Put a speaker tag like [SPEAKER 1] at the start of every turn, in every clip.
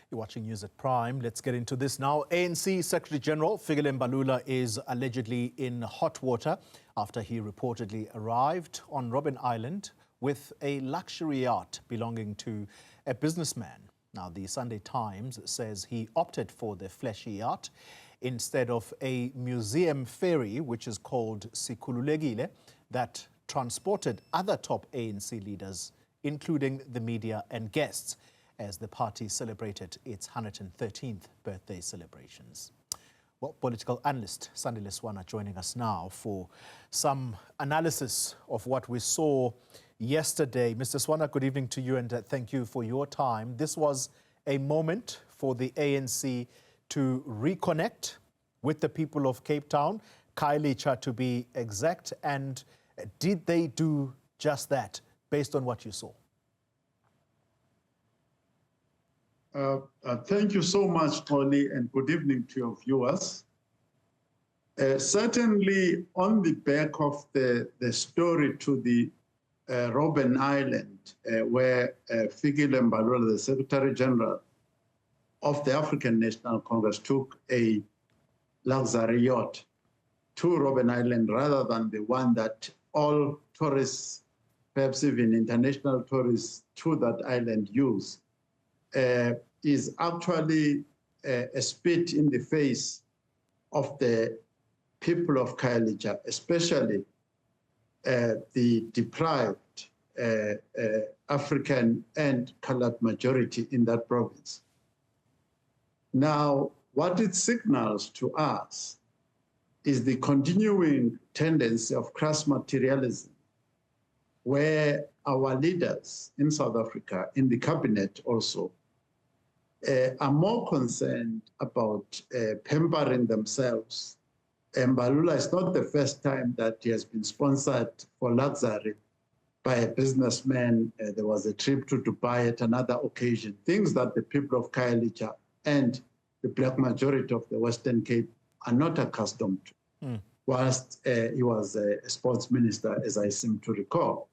[SPEAKER 1] You're watching News at Prime. Let's get into this now. ANC Secretary-General Fikile Mbalula is allegedly in hot water after he reportedly arrived on Robben Island with a luxury yacht belonging to a businessman. Now, the Sunday Times says he opted for the flashy yacht instead of a museum ferry, which is called Sikhululekile, that transported other top ANC leaders, including the media and guests, as the party celebrated its 113th birthday celebrations. Well, political analyst Sandile Swana joining us now for some analysis of what we saw yesterday. Mr. Swana, good evening to you and thank you for your time. This was a moment for the ANC to reconnect with the people of Cape Town, Khayelitsha to be exact, and did they do just that based on what you saw?
[SPEAKER 2] Thank you so much, Tony, and good evening to your viewers. Certainly, on the back of the story to the Robben Island, where Fikile Mbalula, the Secretary-General of the African National Congress, took a luxury yacht to Robben Island rather than the one that all tourists, perhaps even international tourists to that island use, is actually a spit in the face of the people of Khayelitsha, especially the deprived African and colored majority in that province. Now, what it signals to us is the continuing tendency of crass materialism, where our leaders in South Africa, in the cabinet also, are more concerned about pampering themselves. Mbalula is not the first time that he has been sponsored for luxury by a businessman. There was a trip to Dubai at another occasion, things that the people of Khayelitsha and the black majority of the Western Cape are not accustomed to, whilst he was a sports minister, as I seem to recall.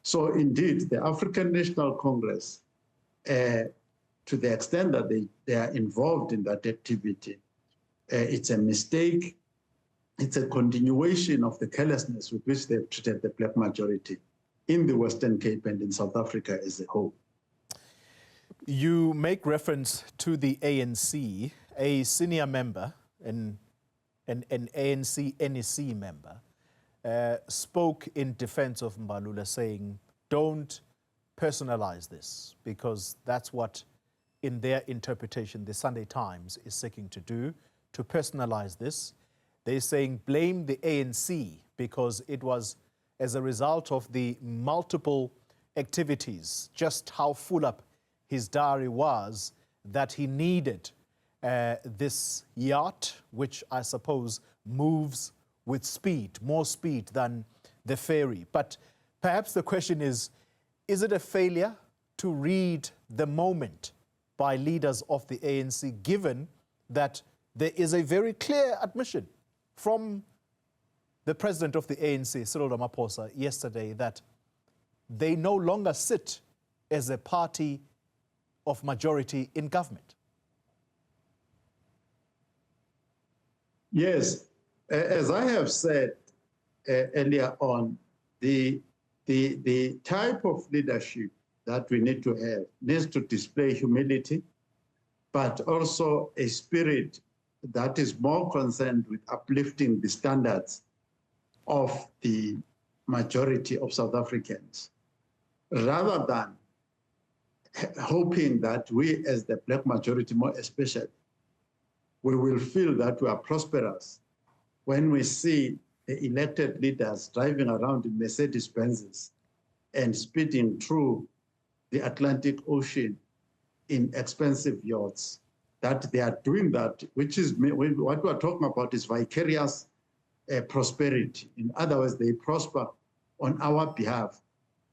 [SPEAKER 2] So indeed, the African National Congress, to the extent that they are involved in that activity, it's a mistake. It's a continuation of the carelessness with which they've treated the black majority in the Western Cape and in South Africa as a whole.
[SPEAKER 1] You make reference to the ANC, a senior member, an ANC NEC member, spoke in defense of Mbalula, saying, don't personalize this, because that's what, in their interpretation, the Sunday Times is seeking to do, to personalize this. They're saying blame the ANC because it was as a result of the multiple activities, just how full up his diary was, that he needed this yacht, which I suppose moves with speed, more speed than the ferry. But perhaps the question is it a failure to read the moment by leaders of the ANC, given that there is a very clear admission from the president of the ANC, Cyril Ramaphosa, yesterday, that they no longer sit as a party of majority in government?
[SPEAKER 2] Yes, as I have said earlier on, the type of leadership that we need to have needs to display humility, but also a spirit that is more concerned with uplifting the standards of the majority of South Africans, rather than hoping that we, as the black majority more especially, we will feel that we are prosperous when we see the elected leaders driving around in Mercedes-Benzes and speeding through the Atlantic Ocean in expensive yachts, that they are doing that, which is what we're talking about is vicarious prosperity. In other words, they prosper on our behalf,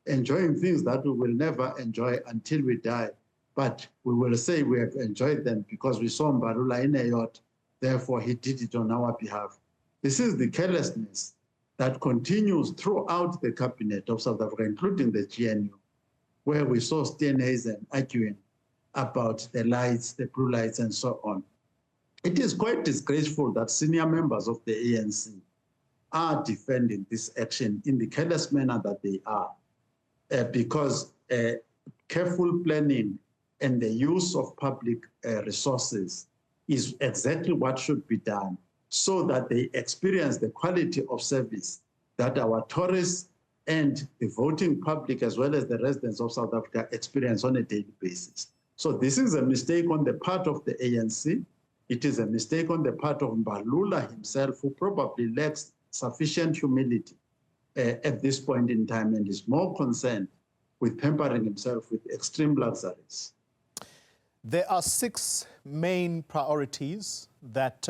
[SPEAKER 2] enjoying things that we will never enjoy until we die. But we will say we have enjoyed them because we saw Mbalula in a yacht, therefore he did it on our behalf. This is the carelessness that continues throughout the cabinet of South Africa, including the GNU, where we saw Steenhuisen arguing about the lights, the blue lights, and so on. It is quite disgraceful that senior members of the ANC are defending this action in the careless manner that they are, because careful planning and the use of public resources is exactly what should be done so that they experience the quality of service that our tourists and the voting public, as well as the residents of South Africa, experience on a daily basis. So this is a mistake on the part of the ANC. It is a mistake on the part of Mbalula himself, who probably lacks sufficient humility at this point in time and is more concerned with pampering himself with extreme luxuries.
[SPEAKER 1] There are 6 main priorities that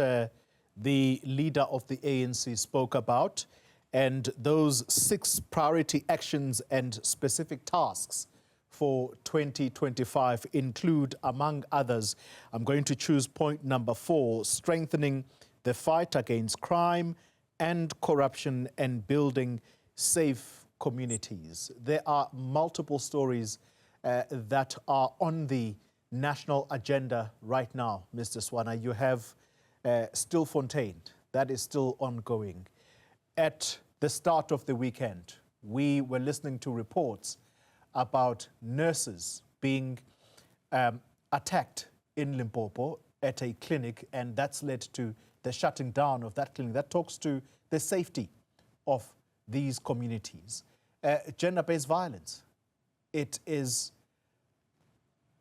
[SPEAKER 1] the leader of the ANC spoke about, and those 6 priority actions and specific tasks for 2025 include, among others, I'm going to choose point number 4, strengthening the fight against crime and corruption and building safe communities. There are multiple stories that are on the national agenda right now, Mr. Swana. You have Stilfontein, that is still ongoing. At the start of the weekend, we were listening to reports about nurses being attacked in Limpopo at a clinic, and that's led to the shutting down of that clinic. That talks to the safety of these communities. Gender-based violence, it's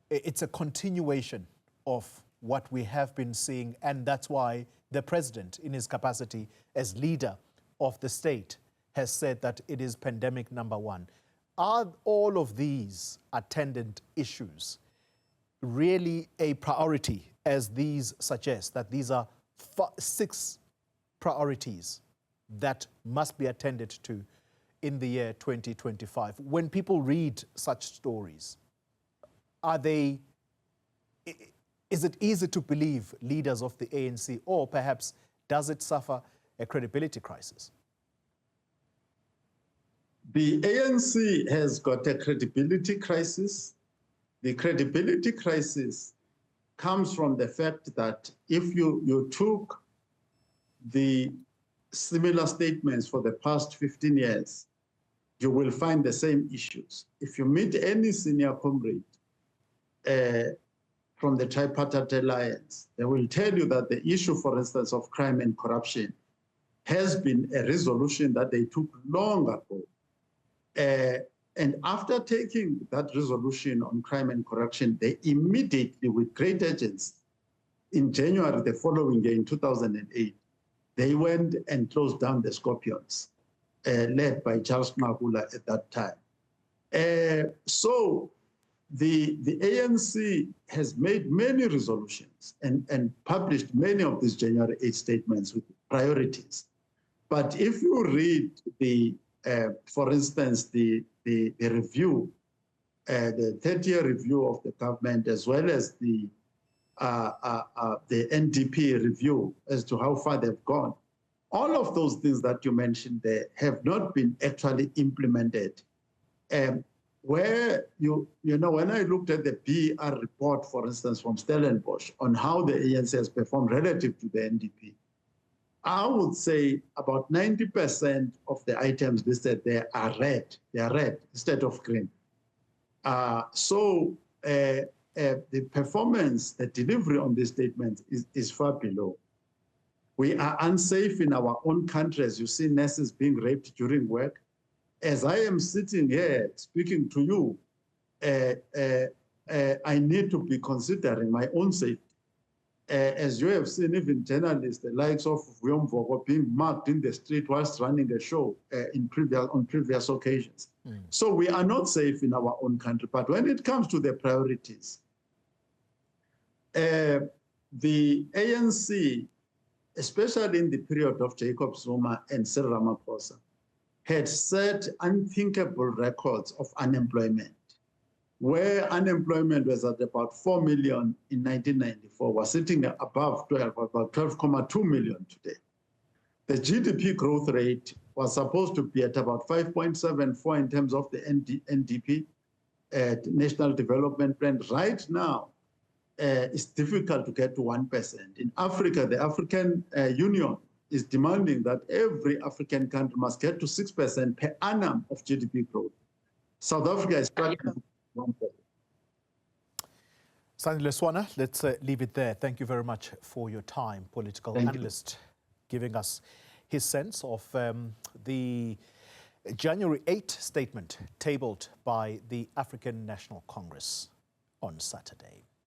[SPEAKER 1] a continuation of what we have been seeing, and that's why the president, in his capacity as leader of the state, has said that it is pandemic number 1. Are all of these attendant issues really a priority, as these suggest, that these are 6 priorities that must be attended to in the year 2025? When people read such stories, is it easy to believe leaders of the ANC, or perhaps does it suffer a credibility crisis?
[SPEAKER 2] The ANC has got a credibility crisis. The credibility crisis comes from the fact that if you took the similar statements for the past 15 years, you will find the same issues. If you meet any senior comrade from the Tripartite Alliance, they will tell you that the issue, for instance, of crime and corruption has been a resolution that they took long ago. And after taking that resolution on crime and corruption, they immediately, with great urgency, in January the following year, in 2008, they went and closed down the Scorpions, led by Charles Magula at that time. So the ANC has made many resolutions and published many of these January 8 statements with priorities. But if you read for instance, the review, the 30-year review of the government, as well as the NDP review as to how far they've gone, all of those things that you mentioned there have not been actually implemented. Where when I looked at the BR report, for instance, from Stellenbosch on how the ANC has performed relative to the NDP, I would say about 90% of the items listed there are red. They are red instead of green. So the performance, the delivery on these statements is far below. We are unsafe in our own country, as you see nurses being raped during work. As I am sitting here speaking to you, I need to be considering my own safety. As you have seen, even journalists, the likes of Vyomvoko, being marked in the street whilst running a show on previous occasions. So we are not safe in our own country. But when it comes to the priorities, the ANC, especially in the period of Jacob Zuma and Cyril Ramaphosa, had set unthinkable records of unemployment, where unemployment was at about 4 million in 1994, was sitting above 12, about 12.2 million today. The GDP growth rate was supposed to be at about 5.74 in terms of the NDP, National Development Plan. Right now, it's difficult to get to 1%. In Africa, the African Union is demanding that every African country must get to 6% per annum of GDP growth. South Africa is struggling to 1%.
[SPEAKER 1] Sandile Swana, let's leave it there. Thank you very much for your time, political analyst, giving us his sense of the January 8 statement tabled by the African National Congress on Saturday.